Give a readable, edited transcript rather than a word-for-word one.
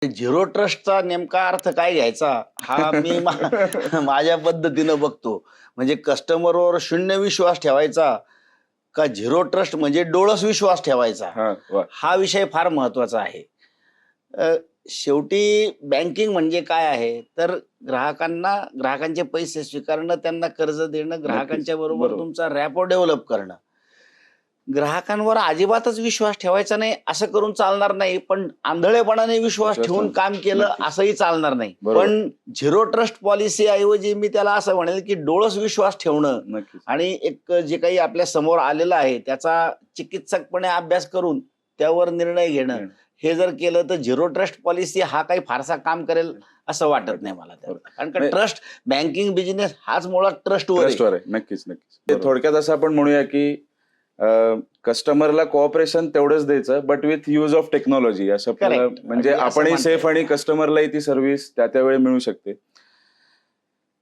Zero ट्रस्टचा नेमका अर्थ काय घ्यायचा हा मी माझ्या पद्धतीनं बघतो. म्हणजे कस्टमरवर शून्य विश्वास ठेवायचा का झिरो ट्रस्ट म्हणजे डोळस विश्वास ठेवायचा, हा वा. हा विषय फार महत्वाचा आहे. अ, शेवटी बँकिंग म्हणजे काय आहे तर ग्राहकांचे पैसे स्वीकारणं, त्यांना कर्ज देणं, ग्राहकांच्या बरोबर बरोबर. तुमचा रॅपो डेव्हलप करणं. ग्राहकांवर अजिबातच विश्वास ठेवायचा नाही असं करून चालणार नाही, पण आंधळेपणाने विश्वास विश्वास ठेवून ठेवून. काम केलं नक्कीच. असंही चालणार नाही. बरोबर. पण झिरो ट्रस्ट पॉलिसी ऐवजी मी त्याला असं म्हणेल की डोळस विश्वास ठेवणं नक्कीच. आणि एक जे काही आपल्या समोर आलेलं आहे त्याचा चिकित्सकपणे अभ्यास करून त्यावर निर्णय घेणं, हे जर केलं तर झिरो ट्रस्ट पॉलिसी हा काही फारसा काम करेल असं वाटत नाही मला. बरोबर. कारण का नाही. ट्रस्ट, बँकिंग बिझनेस हाच मुळात ट्रस्टवर ट्रस्टवर आहे. आहे. नक्कीच नक्कीच. थोडक्यात असं आपण म्हणूया की कस्टमरला कोऑपरेशन तेवढंच द्यायचं, but with use of technology. असं आपल्याला Correct. म्हणजे अगदी असं आपणही म्हणता सेफ येईल. आणि कस्टमरलाही ती सर्व्हिस त्या वेळी मिळू शकते.